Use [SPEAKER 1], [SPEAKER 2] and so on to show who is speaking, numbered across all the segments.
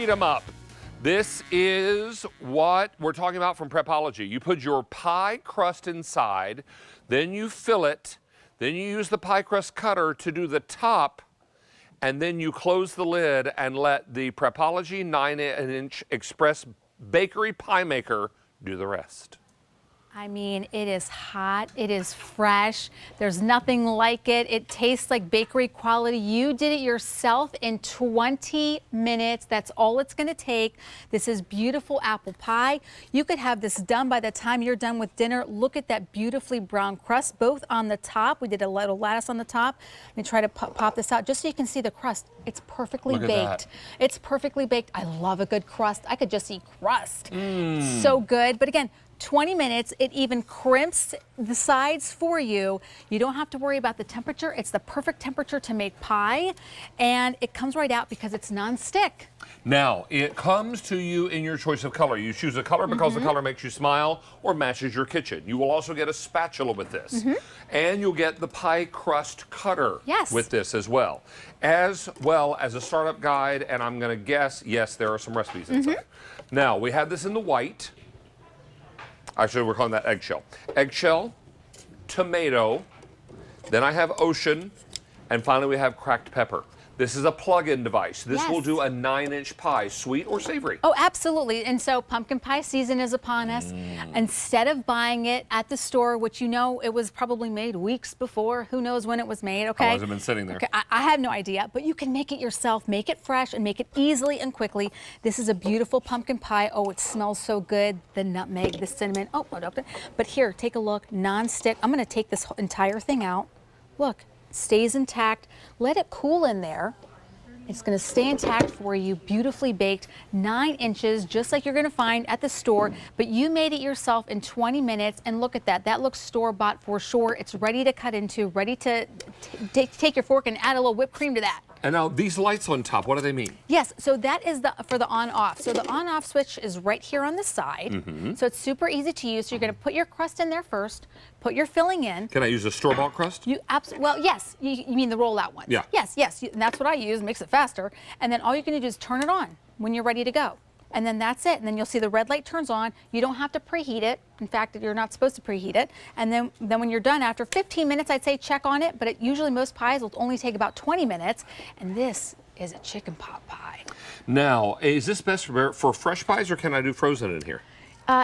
[SPEAKER 1] heat them up. This is what we're talking about from Prepology. You put your pie crust inside, then you fill it, then you use the pie crust cutter to do the top, and then you close the lid and let the Prepology 9-inch Express Bakery Pie Maker do the rest.
[SPEAKER 2] I mean, it is hot, it is fresh, there's nothing like it. It tastes like bakery quality. You did it yourself in 20 minutes. That's all it's gonna take. This is beautiful apple pie. You could have this done by the time you're done with dinner. Look at that beautifully brown crust, both on the top. We did a little lattice on the top. Let me try to pop this out just so you can see the crust. It's perfectly baked. It's perfectly baked. I love a good crust. I could just eat crust. So good. But again, 20 minutes, it even crimps the sides for you. You don't have to worry about the temperature. It's the perfect temperature to make pie, and it comes right out because it's non-stick.
[SPEAKER 1] Now, it comes to you in your choice of color. You choose a color because the color makes you smile or matches your kitchen. You will also get a spatula with this. And you'll get the pie crust cutter with this as well as a startup guide, and I'm gonna guess, yes, there are some recipes inside. Now, we have this in the white. Actually, we're calling that eggshell. Eggshell, tomato, then I have ocean, and finally we have cracked pepper. This is a plug-in device. This will do a 9-inch pie, sweet or savory.
[SPEAKER 2] Oh, absolutely. And so pumpkin pie season is upon us. Instead of buying it at the store, which you know it was probably made weeks before, who knows when it was made, okay?
[SPEAKER 1] How long has it been sitting there?
[SPEAKER 2] Okay, I have no idea, but you can make it yourself, make it fresh and make it easily and quickly. This is a beautiful pumpkin pie. Oh, it smells so good. The nutmeg, the cinnamon. Oh, but here, take a look, non-stick. I'm gonna take this entire thing out. Look. Stays intact. Let it cool in there. It's going to stay intact for you, beautifully baked, 9 inches, just like you're going to find at the store, but you made it yourself in 20 minutes, and look at that. That looks store-bought for sure. It's ready to cut into, ready to take your fork and add a little whipped cream to that.
[SPEAKER 1] And now these lights on top, what do they mean?
[SPEAKER 2] Yes, so that is for the on-off. So the on-off switch is right here on the side. So it's super easy to use. So you're going to put your crust in there first, put your filling in.
[SPEAKER 1] Can I use a store-bought crust?
[SPEAKER 2] Well, yes. You mean the rollout ones?
[SPEAKER 1] Yeah.
[SPEAKER 2] Yes. And that's what I use. Makes it faster. And then all you're going to do is turn it on when you're ready to go. And then that's it. And then you'll see the red light turns on. You don't have to preheat it. In fact, you're not supposed to preheat it. And then when you're done, after 15 minutes, I'd say check on it. But usually most pies will only take about 20 minutes. And this is a chicken pot pie.
[SPEAKER 1] Now, is this best for fresh pies, or can I do frozen in here?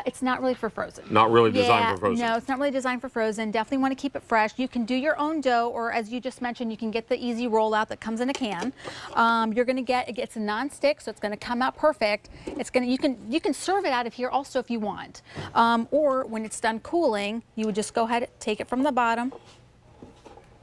[SPEAKER 2] It's not really for frozen.
[SPEAKER 1] Not really designed for frozen.
[SPEAKER 2] No, it's not really designed for frozen. Definitely want to keep it fresh. You can do your own dough, or as you just mentioned, you can get the easy rollout that comes in a can. You're going to get it's a non-stick, so it's going to come out perfect. It's going to you can serve it out of here also if you want, or when it's done cooling, you would just go ahead and take it from the bottom.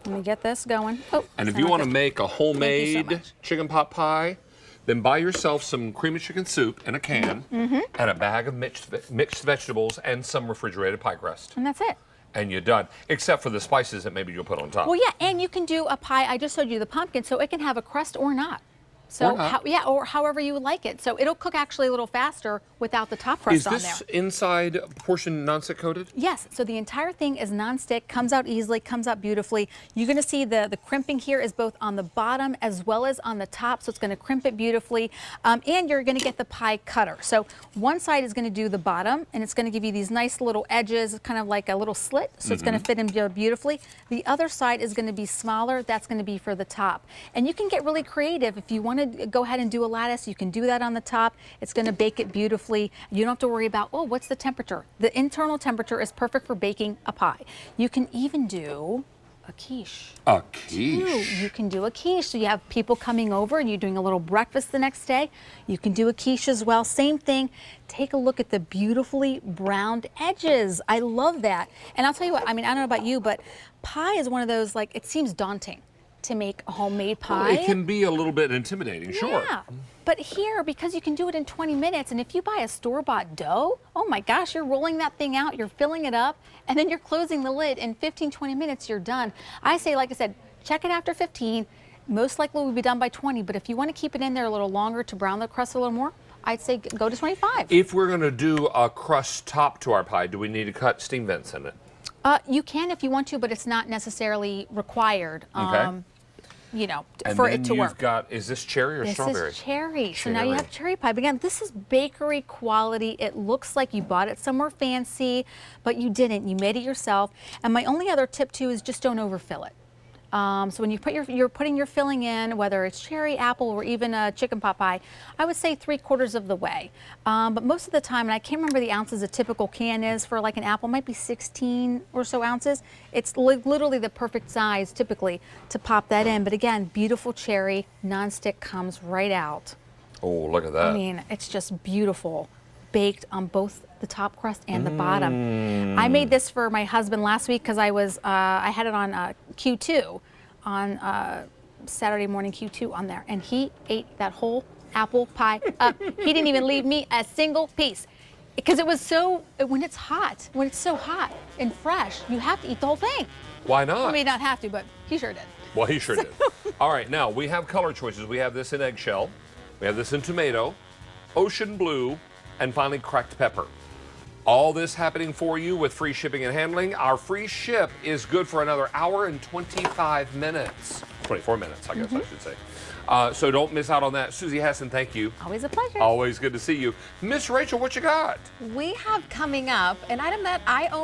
[SPEAKER 2] Let me get this going. Oh,
[SPEAKER 1] and if you want to make a homemade chicken pot pie, then buy yourself some creamy chicken soup in a can and a bag of mixed vegetables and some refrigerated pie crust.
[SPEAKER 2] And that's it.
[SPEAKER 1] And you're done, except for the spices that maybe you'll put on top.
[SPEAKER 2] Well, yeah, and you can do a pie. I just showed you the pumpkin, so it can have a crust or not. So, or however you would like it. So it'll cook actually a little faster without the top crust on there.
[SPEAKER 1] Is this inside portion non-stick coated?
[SPEAKER 2] Yes, so the entire thing is non-stick, comes out easily, comes out beautifully. You're gonna see the crimping here is both on the bottom as well as on the top, so it's gonna crimp it beautifully. And you're gonna get the pie cutter. So one side is gonna do the bottom, and it's gonna give you these nice little edges, kind of like a little slit, so it's gonna fit in beautifully. The other side is gonna be smaller, that's gonna be for the top. And you can get really creative if you want to go ahead and do a lattice, you can do that on the top. It's going to bake it beautifully. You don't have to worry about, oh, what's the temperature? The internal temperature is perfect for baking a pie. You can even do a quiche.
[SPEAKER 1] A quiche?
[SPEAKER 2] You can do a quiche. So you have people coming over and you're doing a little breakfast the next day. You can do a quiche as well. Same thing. Take a look at the beautifully browned edges. I love that. And I'll tell you what, I mean, I don't know about you, but pie is one of those, like, it seems daunting to make a homemade pie.
[SPEAKER 1] Well, it can be a little bit intimidating, sure.
[SPEAKER 2] Yeah, but here, because you can do it in 20 minutes, and if you buy a store-bought dough, oh my gosh, you're rolling that thing out, you're filling it up, and then you're closing the lid. In 15, 20 minutes, you're done. I say, like I said, check it after 15. Most likely we'll be done by 20, but if you want to keep it in there a little longer to brown the crust a little more, I'd say go to 25.
[SPEAKER 1] If we're going to do a crust top to our pie, do we need to cut steam vents in it?
[SPEAKER 2] You can if you want to, but it's not necessarily required.
[SPEAKER 1] Okay.
[SPEAKER 2] you know,
[SPEAKER 1] and
[SPEAKER 2] for
[SPEAKER 1] then
[SPEAKER 2] it to
[SPEAKER 1] you've
[SPEAKER 2] work.
[SPEAKER 1] got, is this cherry or strawberry?
[SPEAKER 2] This is cherry. So now you have cherry pie. But again, this is bakery quality. It looks like you bought it somewhere fancy, but you didn't. You made it yourself. And my only other tip too is just don't overfill it. So when you put you're putting your filling in, whether it's cherry, apple, or even a chicken pot pie, I would say 3/4 of the way. But most of the time, and I can't remember the ounces a typical can is for like an apple, might be 16 or so ounces. It's literally the perfect size typically to pop that in. But again, beautiful cherry, nonstick comes right out.
[SPEAKER 1] Oh, look at that.
[SPEAKER 2] I mean, it's just beautiful. Baked on both the top crust and the bottom. I made this for my husband last week because I had it on Q2, on Saturday morning Q2 on there, and he ate that whole apple pie up. He didn't even leave me a single piece because it was so, when it's hot, when it's so hot and fresh, you have to eat the whole thing.
[SPEAKER 1] Why not?
[SPEAKER 2] I mean, not have to, but he sure did.
[SPEAKER 1] Well, he sure did. All right, now we have color choices. We have this in eggshell, we have this in tomato, ocean blue, and finally cracked pepper. All this happening for you with free shipping and handling. Our free ship is good for another hour and 25 minutes. 24 minutes, I guess I should say. So don't miss out on that. Susie Hassan, thank you.
[SPEAKER 2] Always a pleasure.
[SPEAKER 1] Always good to see you. Miss Rachel, what you got?
[SPEAKER 3] We have coming up an item that I own.